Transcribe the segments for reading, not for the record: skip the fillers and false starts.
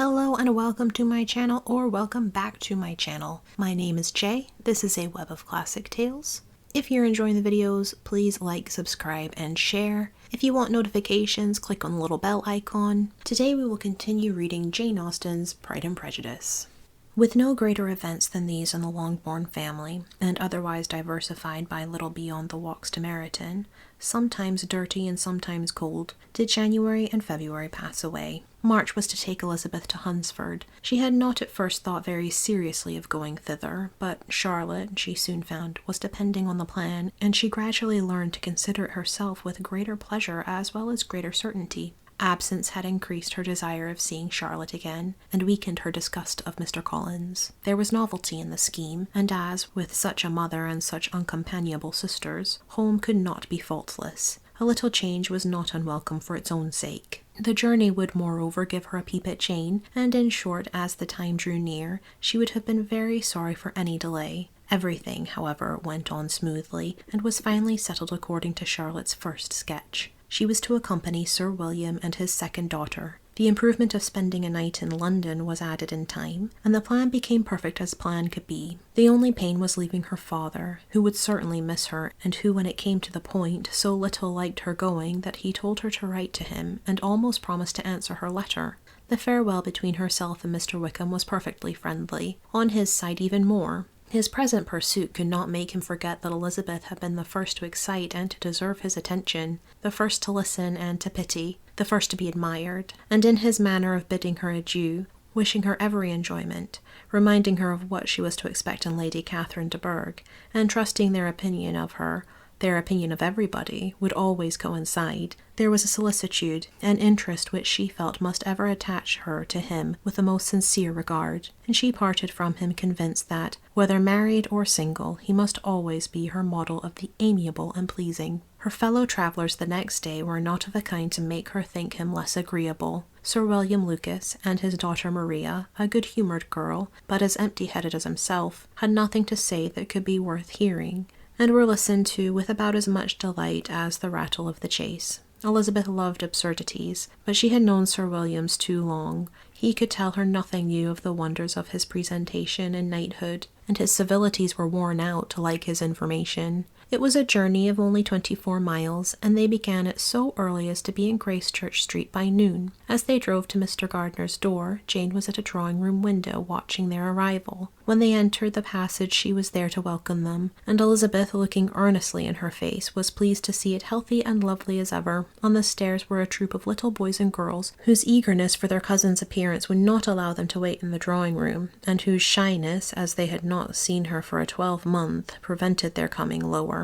Hello and welcome to my channel, or welcome back to my channel. My name is Jay. This is a web of classic tales. If you're enjoying the videos, please like, subscribe, and share. If you want notifications, click on the little bell icon. Today we will continue reading Jane Austen's Pride and Prejudice. With no greater events than these in the Longbourn family, and otherwise diversified by little beyond the walks to Meryton, sometimes dirty and sometimes cold, did January and February pass away. March was to take Elizabeth to Hunsford. She had not at first thought very seriously of going thither, but Charlotte, she soon found, was depending on the plan, and she gradually learned to consider it herself with greater pleasure as well as greater certainty. Absence had increased her desire of seeing Charlotte again, and weakened her disgust of Mr. Collins. There was novelty in the scheme, and as, with such a mother and such uncompanionable sisters, home could not be faultless, a little change was not unwelcome for its own sake. The journey would moreover give her a peep at Jane, and in short, as the time drew near, she would have been very sorry for any delay. Everything, however, went on smoothly, and was finally settled according to Charlotte's first sketch. She was to accompany Sir William and his second daughter. The improvement of spending a night in London was added in time, and the plan became perfect as plan could be. The only pain was leaving her father, who would certainly miss her, and who, when it came to the point, so little liked her going that he told her to write to him, and almost promised to answer her letter. The farewell between herself and Mr. Wickham was perfectly friendly, on his side even more. His present pursuit could not make him forget that Elizabeth had been the first to excite and to deserve his attention, the first to listen and to pity, the first to be admired, and in his manner of bidding her adieu, wishing her every enjoyment, reminding her of what she was to expect in Lady Catherine de Bourgh, and trusting their opinion of her, their opinion of everybody, would always coincide. There was a solicitude, an interest which she felt must ever attach her to him with the most sincere regard, and she parted from him convinced that, whether married or single, he must always be her model of the amiable and pleasing. Her fellow travellers the next day were not of a kind to make her think him less agreeable. Sir William Lucas and his daughter Maria, a good-humoured girl, but as empty-headed as himself, had nothing to say that could be worth hearing, and were listened to with about as much delight as the rattle of the chase. Elizabeth loved absurdities, but she had known Sir William's too long. He could tell her nothing new of the wonders of his presentation and knighthood, and his civilities were worn out like his information. It was a journey of only 24 miles, and they began it so early as to be in Gracechurch Street by noon. As they drove to Mr. Gardner's door, Jane was at a drawing-room window watching their arrival. When they entered the passage, she was there to welcome them, and Elizabeth, looking earnestly in her face, was pleased to see it healthy and lovely as ever. On the stairs were a troop of little boys and girls, whose eagerness for their cousin's appearance would not allow them to wait in the drawing-room, and whose shyness, as they had not seen her for a 12-month, prevented their coming lower.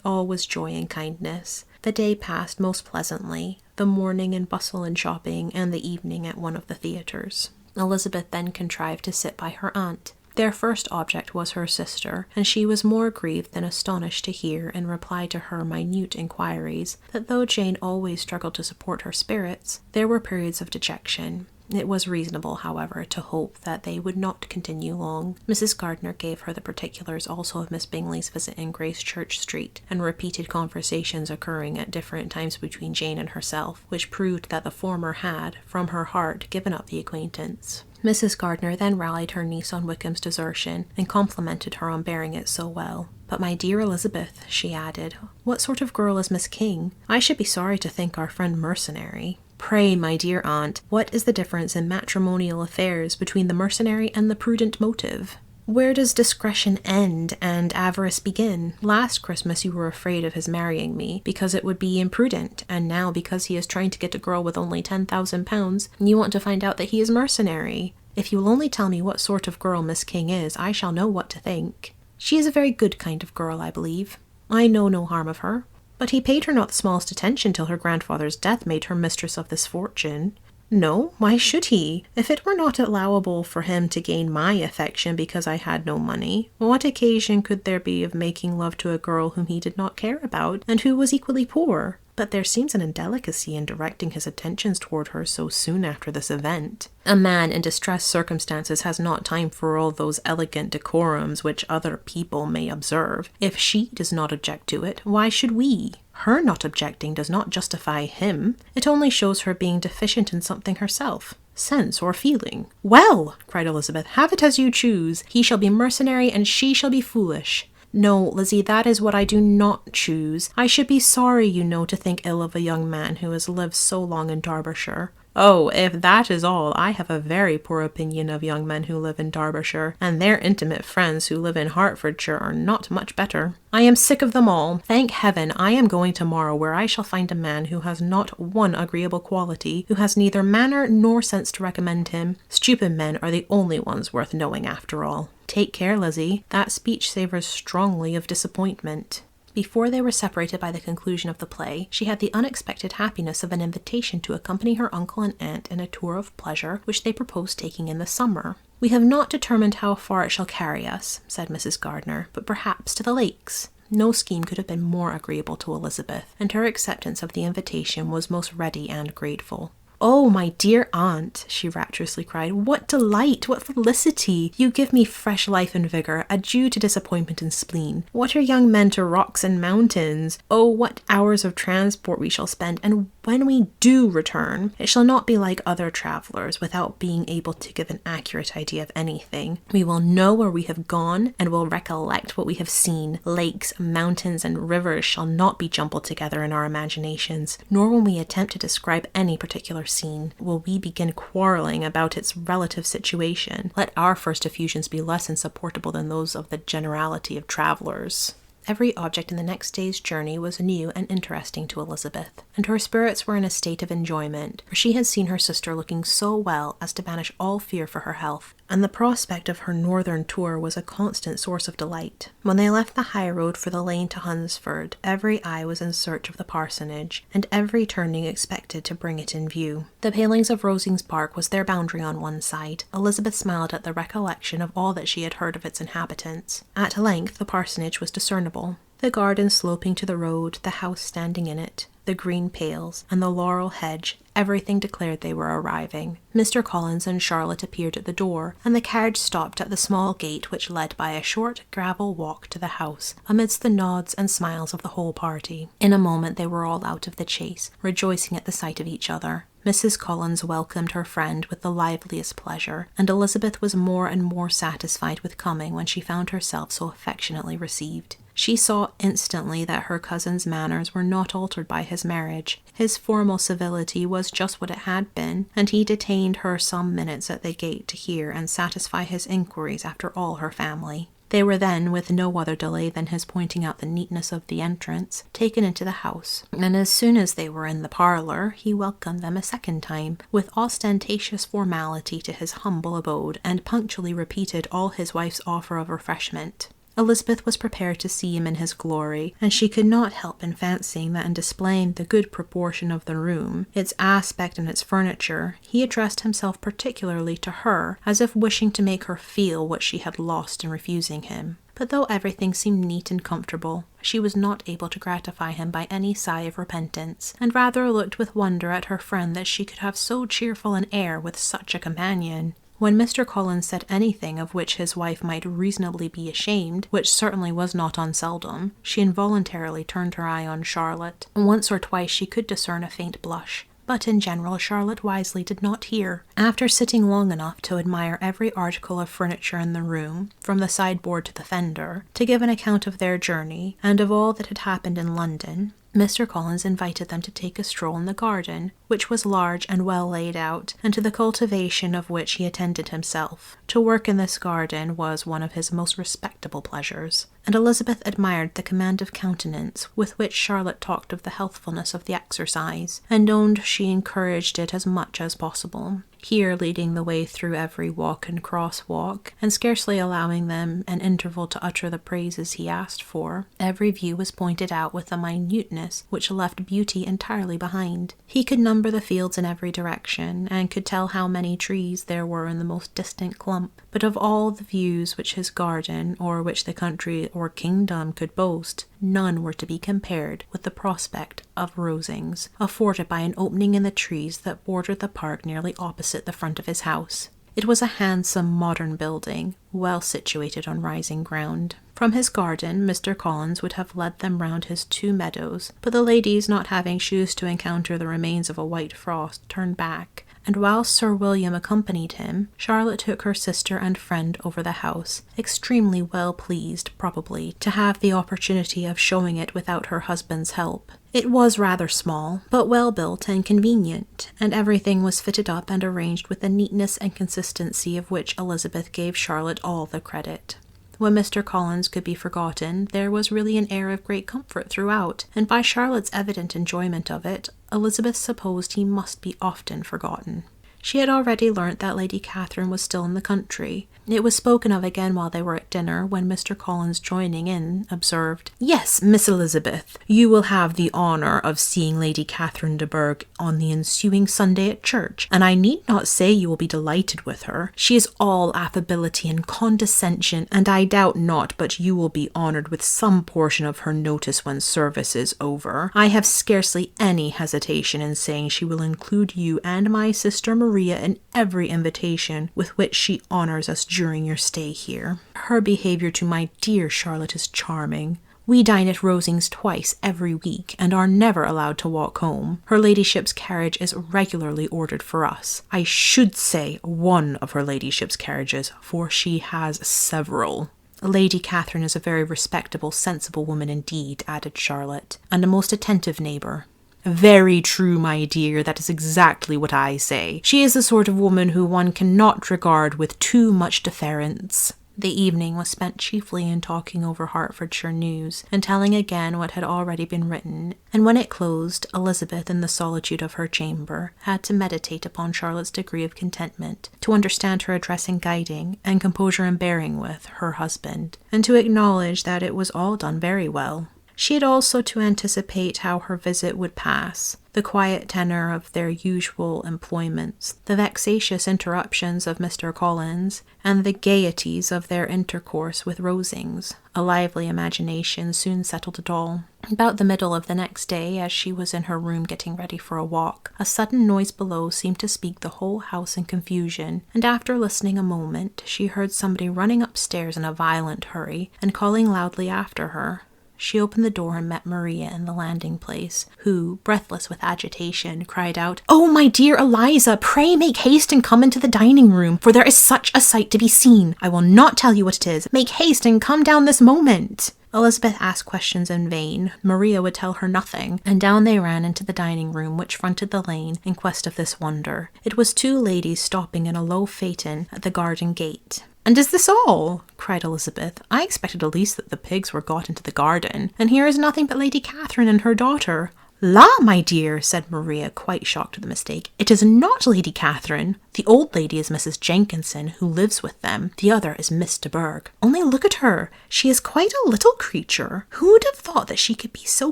All was joy and kindness. The day passed most pleasantly, the morning in bustle and shopping, and the evening at one of the theatres. Elizabeth then contrived to sit by her aunt. Their first object was her sister, and she was more grieved than astonished to hear, in reply to her minute inquiries, that though Jane always struggled to support her spirits, there were periods of dejection. It was reasonable, however, to hope that they would not continue long. Mrs. Gardner gave her the particulars also of Miss Bingley's visit in Gracechurch Street, and repeated conversations occurring at different times between Jane and herself, which proved that the former had, from her heart, given up the acquaintance. Mrs. Gardner then rallied her niece on Wickham's desertion, and complimented her on bearing it so well. "But my dear Elizabeth," she added, "what sort of girl is Miss King? I should be sorry to think our friend mercenary." "Pray, my dear aunt, what is the difference in matrimonial affairs between the mercenary and the prudent motive? Where does discretion end and avarice begin? Last Christmas you were afraid of his marrying me, because it would be imprudent, and now, because he is trying to get a girl with only £10,000, you want to find out that he is mercenary. If you will only tell me what sort of girl Miss King is, I shall know what to think. She is a very good kind of girl, I believe. I know no harm of her. But he paid her not the smallest attention till her grandfather's death made her mistress of this fortune." "No, why should he? If it were not allowable for him to gain my affection because I had no money, what occasion could there be of making love to a girl whom he did not care about, and who was equally poor? But there seems an indelicacy in directing his attentions toward her so soon after this event. A man in distressed circumstances has not time for all those elegant decorums which other people may observe. If she does not object to it, why should we? Her not objecting does not justify him. It only shows her being deficient in something herself. sense or feeling. Well, cried Elizabeth, have it as you choose. He shall be mercenary and she shall be foolish. No, Lizzie, that is what I do not choose. I should be sorry, you know, to think ill of a young man who has lived so long in Derbyshire. Oh, if that is all, I have a very poor opinion of young men who live in Derbyshire, and their intimate friends who live in Hertfordshire are not much better. I am sick of them all. Thank heaven, I am going tomorrow where I shall find a man who has not one agreeable quality, who has neither manner nor sense to recommend him. Stupid men are the only ones worth knowing after all. Take care, Lizzie. That speech savours strongly of disappointment. Before they were separated by the conclusion of the play, she had the unexpected happiness of an invitation to accompany her uncle and aunt in a tour of pleasure which they proposed taking in the summer. We have not determined how far it shall carry us, said Mrs. Gardiner, but perhaps to the lakes. No scheme could have been more agreeable to Elizabeth, and her acceptance of the invitation was most ready and grateful. Oh, my dear aunt, she rapturously cried, what delight, what felicity! You give me fresh life and vigour, adieu to disappointment and spleen. What are young men to rocks and mountains? Oh, what hours of transport we shall spend, and when we do return, it shall not be like other travellers, without being able to give an accurate idea of anything. We will know where we have gone, and will recollect what we have seen. Lakes, mountains, and rivers shall not be jumbled together in our imaginations, nor when we attempt to describe any particular scene will we begin quarrelling about its relative situation. Let our first effusions be less insupportable than those of the generality of travellers. Every object in the next day's journey was new and interesting to Elizabeth, and her spirits were in a state of enjoyment, for she had seen her sister looking so well as to banish all fear for her health, and the prospect of her northern tour was a constant source of delight. When they left the high road for the lane to Hunsford, every eye was in search of the parsonage, and every turning expected to bring it in view. The palings of Rosings Park was their boundary on one side. Elizabeth smiled at the recollection of all that she had heard of its inhabitants. At length the parsonage was discernible. The garden sloping to the road, the house standing in it, the green pales, and the laurel hedge, everything declared they were arriving. Mr. Collins and Charlotte appeared at the door, and the carriage stopped at the small gate which led by a short gravel walk to the house, amidst the nods and smiles of the whole party. In a moment they were all out of the chaise, rejoicing at the sight of each other. Mrs. Collins welcomed her friend with the liveliest pleasure, and Elizabeth was more and more satisfied with coming when she found herself so affectionately received. She saw instantly that her cousin's manners were not altered by his marriage. His formal civility was just what it had been, and he detained her some minutes at the gate to hear and satisfy his inquiries after all her family. They were then, with no other delay than his pointing out the neatness of the entrance, taken into the house, and as soon as they were in the parlour, he welcomed them a second time, with ostentatious formality to his humble abode, and punctually repeated all his wife's offer of refreshment. Elizabeth was prepared to see him in his glory, and she could not help in fancying that in displaying the good proportion of the room, its aspect and its furniture, he addressed himself particularly to her, as if wishing to make her feel what she had lost in refusing him. But though everything seemed neat and comfortable, she was not able to gratify him by any sigh of repentance, and rather looked with wonder at her friend that she could have so cheerful an air with such a companion. When Mr. Collins said anything of which his wife might reasonably be ashamed, which certainly was not unseldom, she involuntarily turned her eye on Charlotte. Once or twice she could discern a faint blush, but in general Charlotte wisely did not hear. After sitting long enough to admire every article of furniture in the room, from the sideboard to the fender, to give an account of their journey, and of all that had happened in London, Mr. Collins invited them to take a stroll in the garden, which was large and well laid out, and to the cultivation of which he attended himself. To work in this garden was one of his most respectable pleasures, and Elizabeth admired the command of countenance with which Charlotte talked of the healthfulness of the exercise, and owned she encouraged it as much as possible. Here leading the way through every walk and cross-walk, and scarcely allowing them an interval to utter the praises he asked for, every view was pointed out with a minuteness which left beauty entirely behind. He could number the fields in every direction, and could tell how many trees there were in the most distant clump, but of all the views which his garden, or which the country or kingdom could boast, none were to be compared with the prospect of Rosings, afforded by an opening in the trees that bordered the park nearly opposite the front of his house. It was a handsome modern building, well situated on rising ground. From his garden Mr. Collins would have led them round his 2 meadows, but the ladies, not having shoes to encounter the remains of a white frost, turned back, and while Sir William accompanied him, Charlotte took her sister and friend over the house, extremely well pleased, probably, to have the opportunity of showing it without her husband's help. It was rather small, but well built and convenient, and everything was fitted up and arranged with a neatness and consistency of which Elizabeth gave Charlotte all the credit. When Mr. Collins could be forgotten, there was really an air of great comfort throughout, and by Charlotte's evident enjoyment of it, Elizabeth supposed he must be often forgotten. She had already learnt that Lady Catherine was still in the country. It was spoken of again while they were at dinner, when Mr. Collins, joining in, observed, "Yes, Miss Elizabeth, you will have the honour of seeing Lady Catherine de Bourgh on the ensuing Sunday at church, and I need not say you will be delighted with her. She is all affability and condescension, and I doubt not but you will be honoured with some portion of her notice when service is over. I have scarcely any hesitation in saying she will include you and my sister Maria in every invitation with which she honours us during your stay here. Her behaviour to my dear Charlotte is charming. We dine at Rosings twice every week, and are never allowed to walk home. Her ladyship's carriage is regularly ordered for us. I should say one of her ladyship's carriages, for she has several. Lady Catherine is a very respectable, sensible woman indeed," added Charlotte, "and a most attentive neighbour." "Very true, my dear, that is exactly what I say. She is the sort of woman who one cannot regard with too much deference." The evening was spent chiefly in talking over Hertfordshire news, and telling again what had already been written, and when it closed, Elizabeth, in the solitude of her chamber, had to meditate upon Charlotte's degree of contentment, to understand her address in guiding, and composure in bearing with, her husband, and to acknowledge that it was all done very well. She had also to anticipate how her visit would pass, the quiet tenor of their usual employments, the vexatious interruptions of Mr. Collins, and the gaieties of their intercourse with Rosings. A lively imagination soon settled it all. About the middle of the next day, as she was in her room getting ready for a walk, a sudden noise below seemed to speak the whole house in confusion, and after listening a moment, she heard somebody running upstairs in a violent hurry, and calling loudly after her. She opened the door and met Maria in the landing-place, who, breathless with agitation, cried out, "Oh, my dear Eliza, pray make haste and come into the dining-room, for there is such a sight to be seen. I will not tell you what it is. Make haste and come down this moment." Elizabeth asked questions in vain. Maria would tell her nothing, and down they ran into the dining-room, which fronted the lane, in quest of this wonder. It was two ladies stopping in a low phaeton at the garden gate. "And is this all?" cried Elizabeth. "I expected at least that the pigs were got into the garden, and here is nothing but Lady Catherine and her daughter." "La, my dear," said Maria, quite shocked at the mistake, "it is not Lady Catherine. The old lady is Mrs. Jenkinson, who lives with them. The other is Miss de Bourgh. Only look at her. She is quite a little creature. Who would have thought that she could be so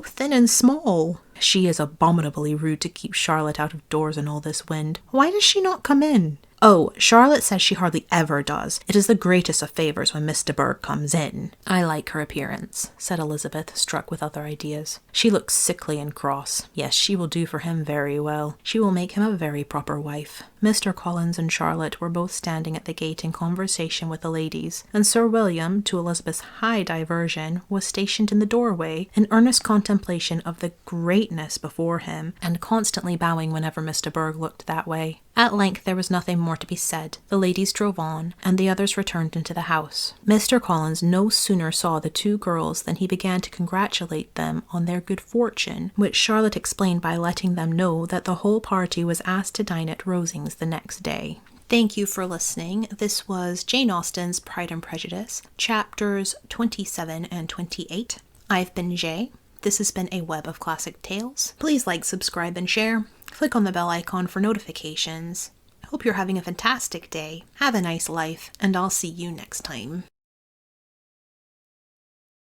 thin and small? She is abominably rude to keep Charlotte out of doors in all this wind. Why does she not come in?" "Oh, Charlotte says she hardly ever does. It is the greatest of favours when Miss de Bourgh comes in." "I like her appearance," said Elizabeth, struck with other ideas. "She looks sickly and cross. Yes, she will do for him very well. She will make him a very proper wife." Mr. Collins and Charlotte were both standing at the gate in conversation with the ladies, and Sir William, to Elizabeth's high diversion, was stationed in the doorway, in earnest contemplation of the greatness before him, and constantly bowing whenever Miss de Bourgh looked that way. At length there was nothing more to be said. The ladies drove on, and the others returned into the house. Mr. Collins no sooner saw the two girls than he began to congratulate them on their good fortune, which Charlotte explained by letting them know that the whole party was asked to dine at Rosings the next day. Thank you for listening. This was Jane Austen's Pride and Prejudice, chapters 27 and 28. I've been Jay. This has been a Web of Classic Tales. Please like, subscribe, and share. Click on the bell icon for notifications. I hope you're having a fantastic day. Have a nice life, and I'll see you next time.